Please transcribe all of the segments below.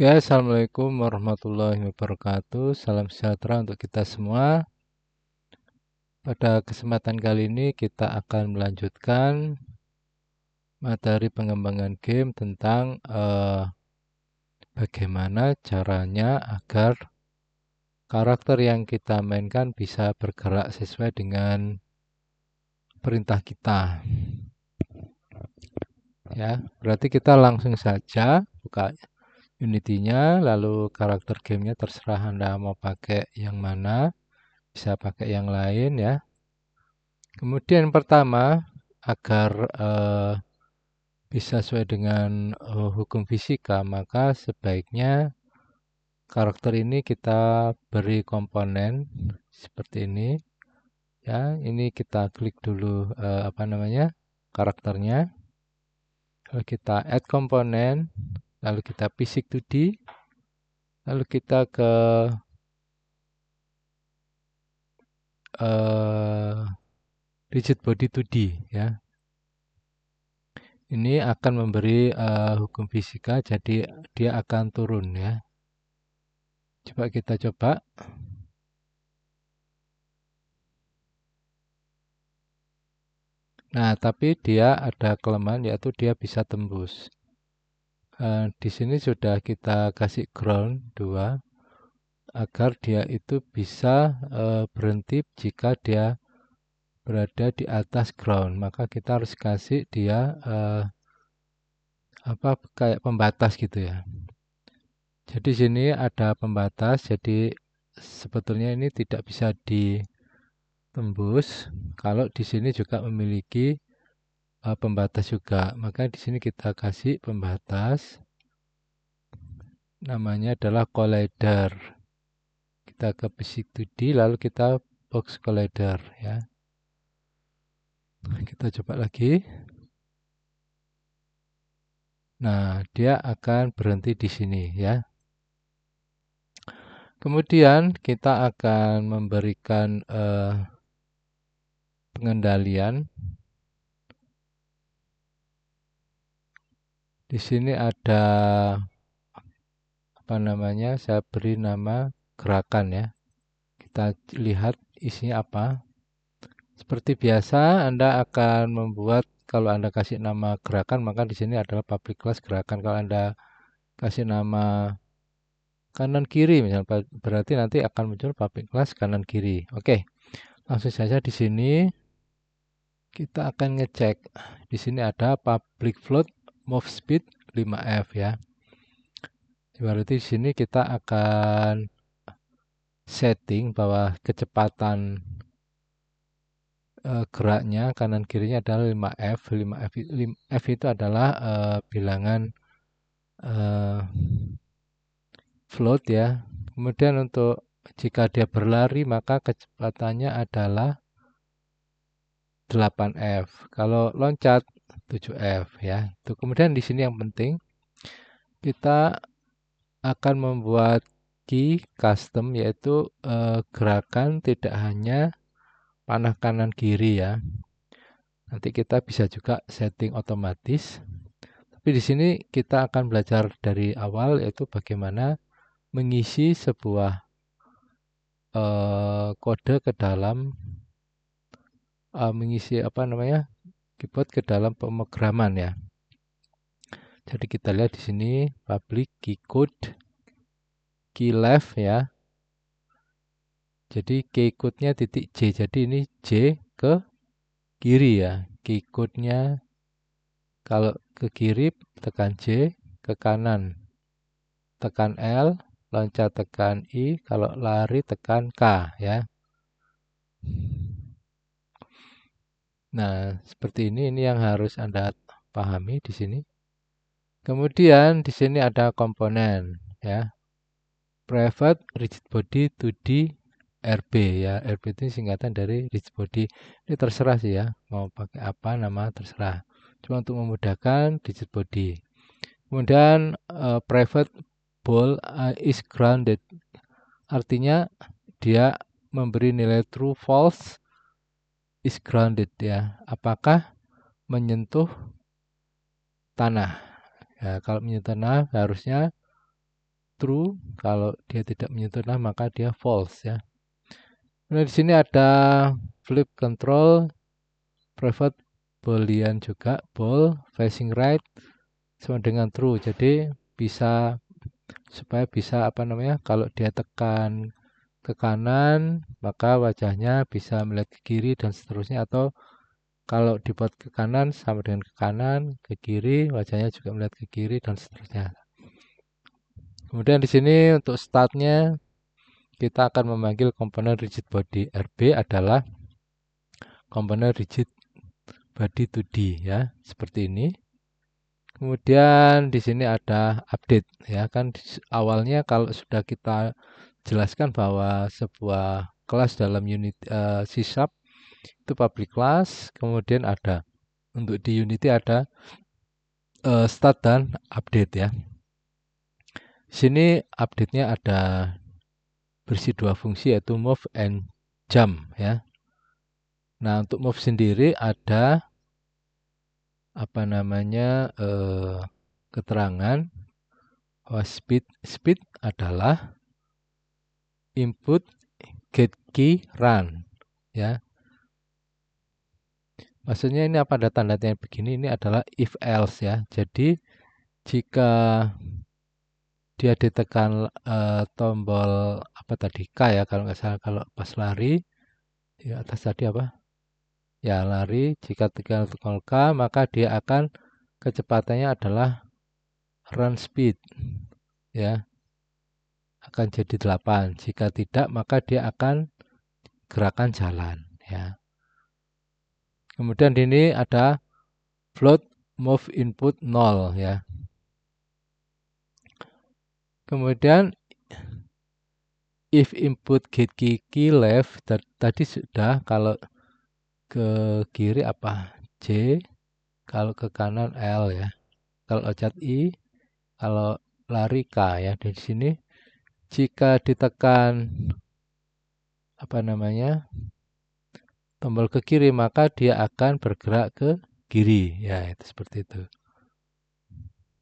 Oke, assalamualaikum warahmatullahi wabarakatuh. Salam sejahtera untuk kita semua. Pada kesempatan kali ini kita akan melanjutkan materi pengembangan game tentang bagaimana caranya agar karakter yang kita mainkan bisa bergerak sesuai dengan perintah kita. Ya, berarti kita langsung saja buka Unity-nya, lalu karakter gamenya terserah Anda mau pakai yang mana, bisa pakai yang lain ya. Kemudian pertama, agar bisa sesuai dengan hukum fisika, maka sebaiknya karakter ini kita beri komponen seperti ini. Ya, ini kita klik dulu karakternya. Lalu kita add komponen, lalu kita physics 2D, lalu kita ke rigid body 2D ya. Ini akan memberi hukum fisika, jadi dia akan turun ya. Coba kita coba. Nah, tapi dia ada kelemahan yaitu dia bisa tembus. Di sini sudah kita kasih ground 2 agar dia itu bisa berhenti jika dia berada di atas ground. Maka kita harus kasih dia kayak pembatas gitu ya. Jadi sini ada pembatas, jadi sebetulnya ini tidak bisa ditembus. Kalau di sini juga memiliki pembatas juga, maka di sini kita kasih pembatas. Namanya adalah collider. Kita ke basic 2D, lalu kita box collider ya. Kita coba lagi. Nah, dia akan berhenti di sini ya. Kemudian kita akan memberikan pengendalian. Di sini ada saya beri nama gerakan ya. Kita lihat isinya apa. Seperti biasa, Anda akan membuat, kalau Anda kasih nama gerakan, maka di sini adalah public class gerakan. Kalau Anda kasih nama kanan kiri, misalnya, berarti nanti akan muncul public class kanan kiri. Oke, langsung saja di sini kita akan ngecek. Di sini ada public float move speed 5F ya. Berarti di sini kita akan setting bahwa kecepatan geraknya kanan kirinya adalah 5F. 5F itu adalah bilangan float ya. Kemudian untuk jika dia berlari maka kecepatannya adalah 8F. Kalau loncat 7F ya. Itu kemudian di sini yang penting kita akan membuat key custom yaitu gerakan tidak hanya panah kanan kiri ya. Nanti kita bisa juga setting otomatis. Tapi di sini kita akan belajar dari awal yaitu bagaimana mengisi sebuah kode ke dalam keyboard ke dalam pemrograman ya. Jadi kita lihat di sini public key code key left ya. Jadi key code-nya titik J. Jadi ini J ke kiri ya. Key code-nya kalau ke kiri tekan J, ke kanan tekan L, loncat tekan I, kalau lari tekan K ya. Nah, seperti ini yang harus Anda pahami di sini. Kemudian di sini ada komponen ya. Private rigid body 2D RB ya. RB itu singkatan dari rigid body. Ini terserah sih ya, mau pakai apa nama terserah. Cuma untuk memudahkan rigid body. Kemudian private ball is grounded. Artinya dia memberi nilai true false is grounded ya. Apakah menyentuh tanah? Ya, kalau menyentuh tanah harusnya true, kalau dia tidak menyentuh tanah maka dia false ya. Nah, di sini ada flip control, private boolean juga, ball facing right sama dengan true. Jadi bisa supaya bisa apa namanya? Kalau dia tekan ke kanan, maka wajahnya bisa melihat ke kiri dan seterusnya, atau kalau dibuat ke kanan sama dengan ke kanan, ke kiri wajahnya juga melihat ke kiri dan seterusnya. Kemudian di sini untuk startnya kita akan memanggil komponen rigid body. RB adalah komponen rigid body 2D ya, seperti ini. Kemudian di sini ada update ya, kan awalnya kalau sudah kita jelaskan bahwa sebuah kelas dalam unit C# itu public class, kemudian ada untuk di Unity ada start dan update ya. Di sini update-nya ada berisi dua fungsi yaitu move and jump ya. Nah, untuk move sendiri ada apa namanya keterangan bahwa speed adalah input get key run ya. Maksudnya ini apa, ada tanda-tanda begini, ini adalah if else ya. Jadi jika dia ditekan tombol apa tadi K ya kalau nggak salah, kalau pas lari di atas tadi apa ya, lari, jika tekan tombol K maka dia akan kecepatannya adalah run speed ya, akan jadi 8. Jika tidak maka dia akan gerakan jalan ya. Kemudian ini ada float move input 0 ya. Kemudian if input get key left tadi sudah, kalau ke kiri apa J, kalau ke kanan L ya. Kalau loncat I, kalau lari K ya. Di sini jika ditekan apa namanya tombol ke kiri maka dia akan bergerak ke kiri ya, itu seperti itu.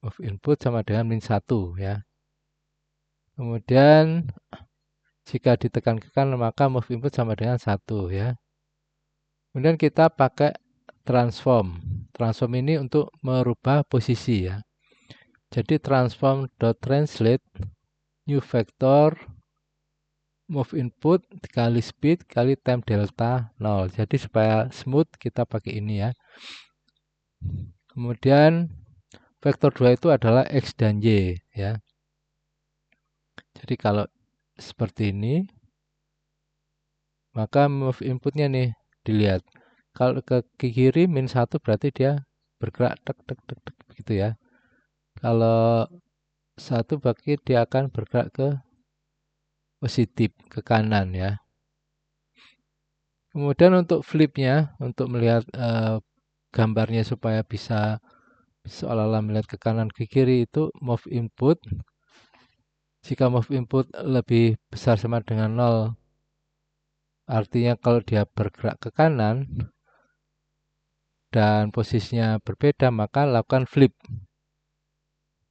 Move input sama dengan -1 ya. Kemudian jika ditekan ke kanan maka move input sama dengan 1 ya. Kemudian kita pakai transform. Transform ini untuk merubah posisi ya. Jadi transform.translate new vector move input kali speed kali time delta 0. Jadi supaya smooth kita pakai ini ya. Kemudian vektor 2 itu adalah X dan Y ya. Jadi kalau seperti ini maka move inputnya nih dilihat. Kalau ke kiri -1 berarti dia bergerak tek tek tek tek begitu ya. Kalau 1 berarti dia akan bergerak ke positif, ke kanan ya. Kemudian untuk flipnya, untuk melihat gambarnya supaya bisa seolah-olah melihat ke kanan ke kiri, itu move input. Jika move input lebih besar sama dengan 0, artinya kalau dia bergerak ke kanan dan posisinya berbeda, maka lakukan flip.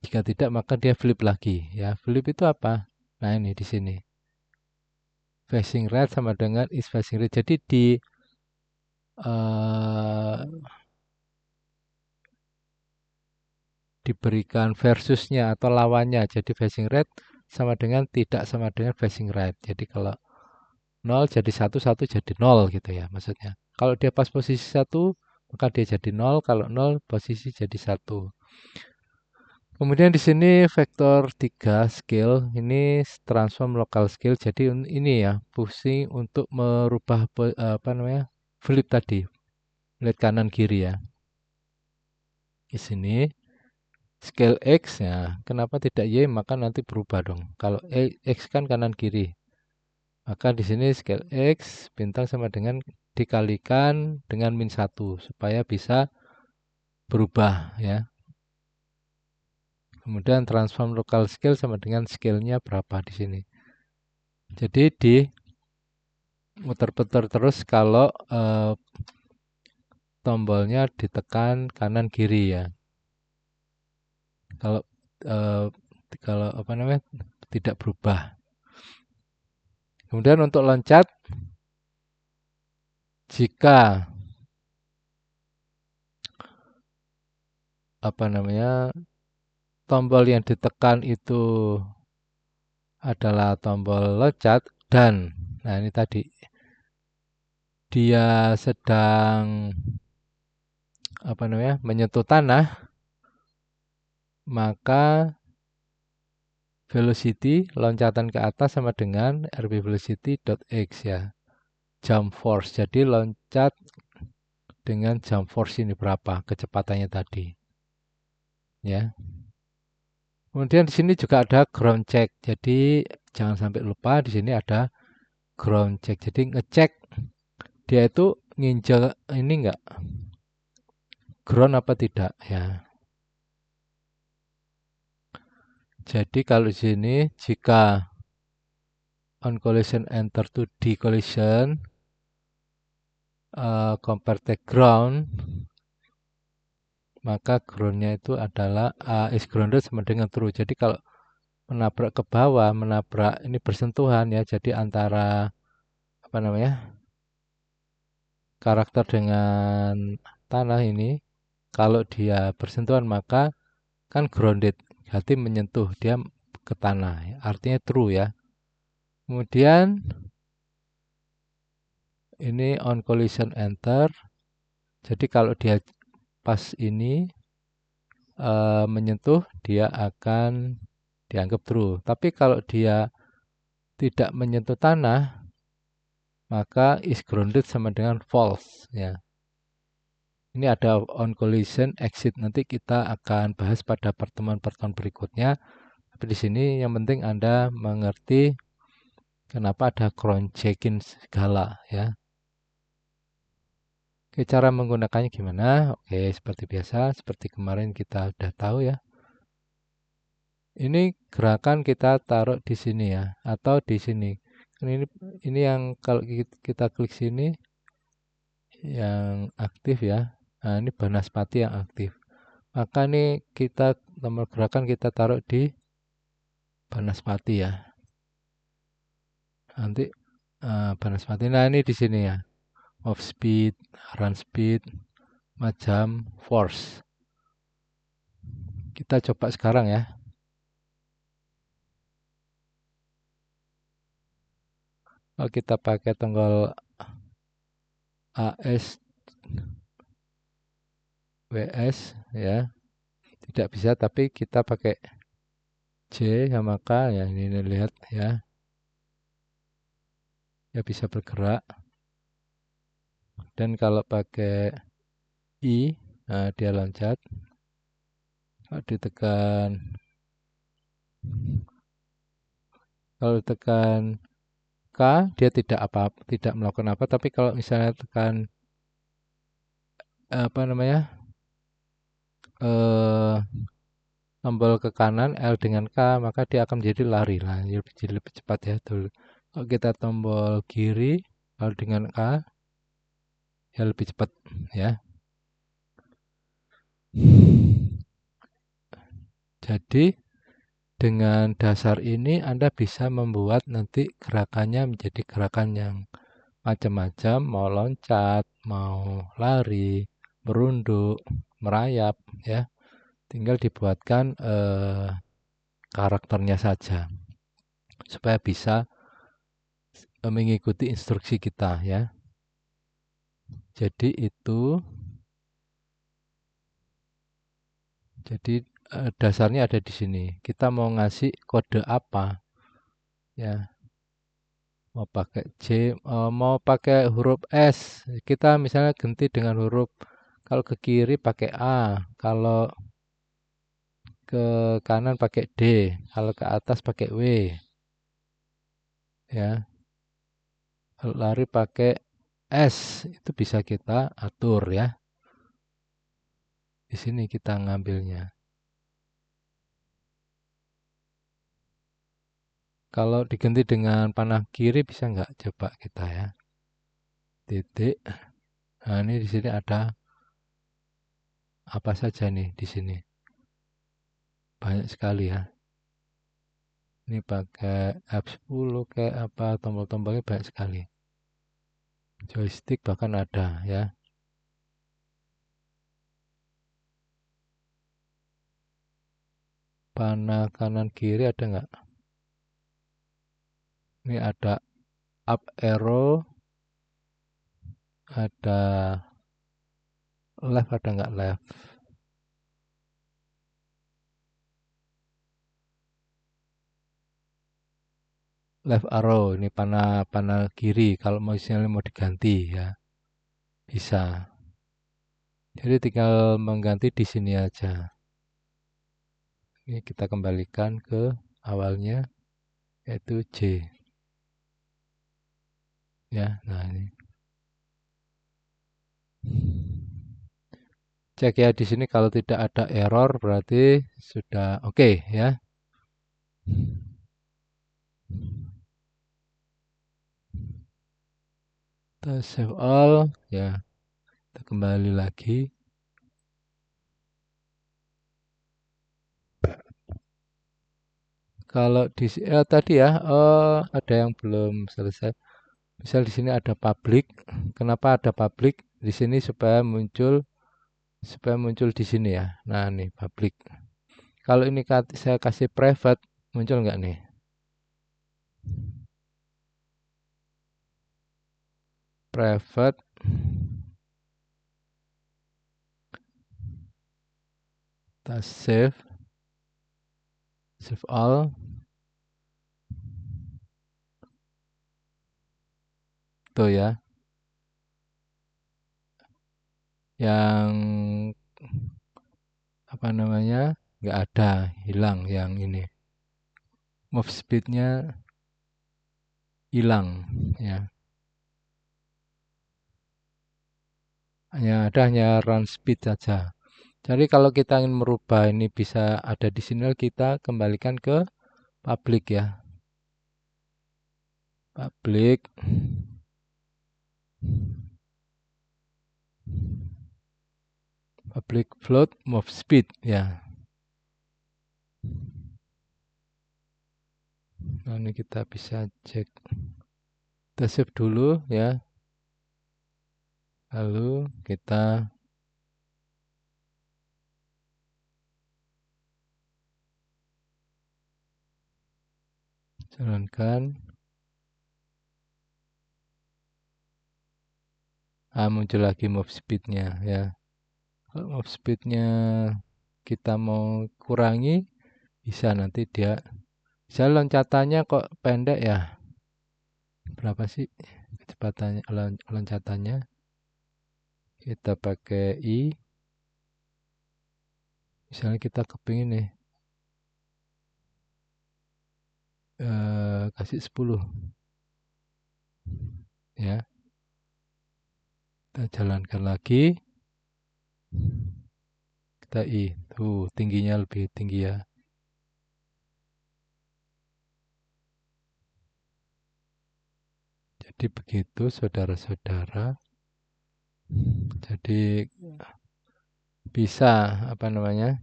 Jika tidak, maka dia flip lagi. Ya, flip itu apa? Nah, ini di sini. Facing right sama dengan is facing right. Jadi diberikan versusnya atau lawannya. Jadi facing right sama dengan tidak sama dengan facing right. Jadi kalau 0 jadi 1, 1 jadi 0 gitu ya maksudnya. Kalau dia pas posisi 1, maka dia jadi 0. Kalau 0, posisi jadi 1. Kemudian di sini vektor 3 scale, ini transform local scale. Jadi ini ya, fungsi untuk merubah apa namanya? Flip tadi. Lihat kanan kiri ya. Di sini scale X ya, kenapa tidak Y? Maka nanti berubah dong. Kalau X kan kanan kiri. Maka di sini scale X bintang sama dengan dikalikan dengan -1 supaya bisa berubah ya. Kemudian transform local scale sama dengan scale-nya berapa di sini. Jadi di muter-puter terus kalau tombolnya ditekan kanan kiri ya. Kalau kalau apa namanya? tidak berubah. Kemudian untuk loncat, jika tombol yang ditekan itu adalah tombol loncat dan ini tadi dia sedang menyentuh tanah, maka velocity loncatan ke atas sama dengan RB velocity.x ya. Jump force. Jadi loncat dengan jump force ini berapa kecepatannya tadi. Ya. Kemudian di sini juga ada ground check. Jadi jangan sampai lupa di sini ada ground check. Jadi ngecek dia itu nginjek ini enggak ground apa tidak ya. Jadi kalau di sini jika on collision enter to decollision compare the ground, maka groundnya itu adalah is grounded sama dengan true. Jadi kalau menabrak ke bawah, menabrak ini bersentuhan ya. Jadi antara karakter dengan tanah ini, kalau dia bersentuhan maka kan grounded, berarti menyentuh dia ke tanah. Artinya true ya. Kemudian ini on collision enter. Jadi kalau dia pas ini menyentuh, dia akan dianggap true. Tapi kalau dia tidak menyentuh tanah, maka is grounded sama dengan false ya. Ini ada on collision exit. Nanti kita akan bahas pada pertemuan-pertemuan berikutnya. Tapi di sini yang penting Anda mengerti kenapa ada ground check-in segala ya. Oke, cara menggunakannya gimana? Oke, seperti biasa, seperti kemarin kita udah tahu ya. Ini gerakan kita taruh di sini ya, atau di sini. Ini yang kalau kita klik sini yang aktif ya. Nah, ini Banaspati yang aktif. Maka ini tombol gerakan kita taruh di Banaspati ya. Nanti Banaspati. Nah, ini di sini ya. Move speed, run speed, macam force. Kita coba sekarang ya. Kalau kita pakai tombol AS WS ya. Tidak bisa, tapi kita pakai J sama K ya. Ini lihat ya. Ya bisa bergerak. Dan kalau pakai I, nah dia loncat. Kalau ditekan K, dia tidak melakukan apa. Tapi kalau misalnya tekan tombol ke kanan L dengan K, maka dia akan menjadi lari lah, jadi lebih cepat ya. Tuh. Kalau kita tombol kiri L dengan K, ya lebih cepat ya. Jadi dengan dasar ini Anda bisa membuat nanti gerakannya menjadi gerakan yang macam-macam, mau loncat, mau lari, merunduk, merayap ya. Tinggal dibuatkan karakternya saja supaya bisa mengikuti instruksi kita ya. Jadi dasarnya ada di sini. Kita mau ngasih kode apa ya? Mau pakai J, mau pakai huruf S. Kita misalnya ganti dengan huruf, kalau ke kiri pakai A, kalau ke kanan pakai D, kalau ke atas pakai W. Ya. Kalau lari pakai S, itu bisa kita atur ya. Di sini kita ngambilnya. Kalau diganti dengan panah kiri bisa nggak? Coba kita ya. Titik. Nah, ini di sini ada apa saja nih di sini. Banyak sekali ya. Ini pakai F10 kayak apa, tombol-tombolnya banyak sekali. Joystick bahkan ada ya. Panah kanan kiri ada nggak? Ini ada up arrow, ada left, ada nggak left? Left arrow, ini panah kiri. Kalau misalnya mau diganti ya, bisa. Jadi tinggal mengganti di sini aja. Ini kita kembalikan ke awalnya, yaitu J. Ya, nah ini. Cek ya di sini kalau tidak ada error berarti sudah oke ya. Kita save all ya. Kita kembali lagi. Kalau di tadi ya, ada yang belum selesai. Misal di sini ada public. Kenapa ada public? Di sini supaya muncul di sini ya. Nah, nih public. Kalau ini saya kasih private, muncul nggak nih? Private. Kita save. Save all. Tuh ya. Yang apa namanya? Nggak ada, hilang yang ini. Move speed-nya hilang ya. Hanya run speed saja. Jadi kalau kita ingin merubah ini bisa ada di sini, kita kembalikan ke public ya. Public float move speed ya. Nah, ini kita bisa cek. Kita save dulu ya. Lalu kita jalankan. Muncul lagi move speed-nya ya. Kalau move speed-nya kita mau kurangi, bisa nanti dia. Saya loncatannya kok pendek ya. Berapa sih kecepatannya loncatannya? Kita pakai I. Misalnya kita kepingin nih. Kasih 10. Ya. Kita jalankan lagi. Kita I. Tuh, tingginya lebih tinggi ya. Jadi begitu saudara-saudara. Jadi bisa apa namanya?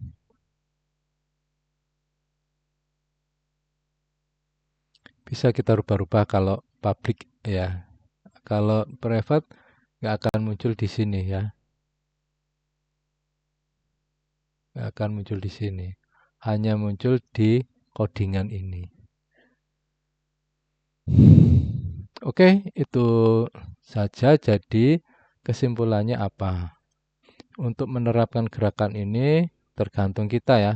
Bisa kita rubah-rubah kalau public ya. Kalau private nggak akan muncul di sini ya. Nggak akan muncul di sini. Hanya muncul di codingan ini. Oke, itu saja. Jadi kesimpulannya apa? Untuk menerapkan gerakan ini tergantung kita ya.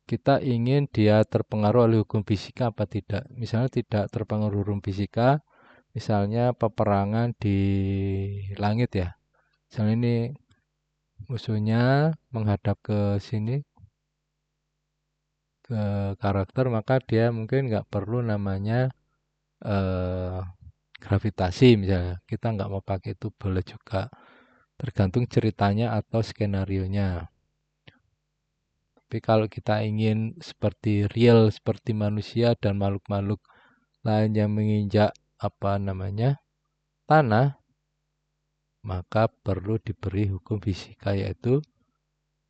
Kita ingin dia terpengaruh oleh hukum fisika apa tidak. Misalnya tidak terpengaruh hukum fisika, misalnya peperangan di langit ya. Misalnya ini musuhnya menghadap ke sini, ke karakter, maka dia mungkin nggak perlu namanya eh, gravitasi misalnya. Kita nggak mau pakai itu boleh juga. Tergantung ceritanya atau skenarionya. Tapi kalau kita ingin seperti real, seperti manusia dan makhluk-makhluk lain yang menginjak apa namanya tanah, maka perlu diberi hukum fisika yaitu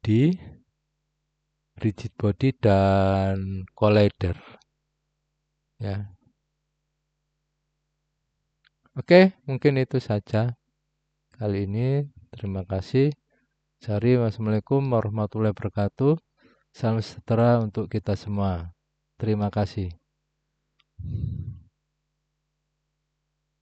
di rigid body dan collider. Ya. Oke, mungkin itu saja kali ini. Terima kasih. Wassalamualaikum warahmatullahi wabarakatuh. Salam sejahtera untuk kita semua. Terima kasih.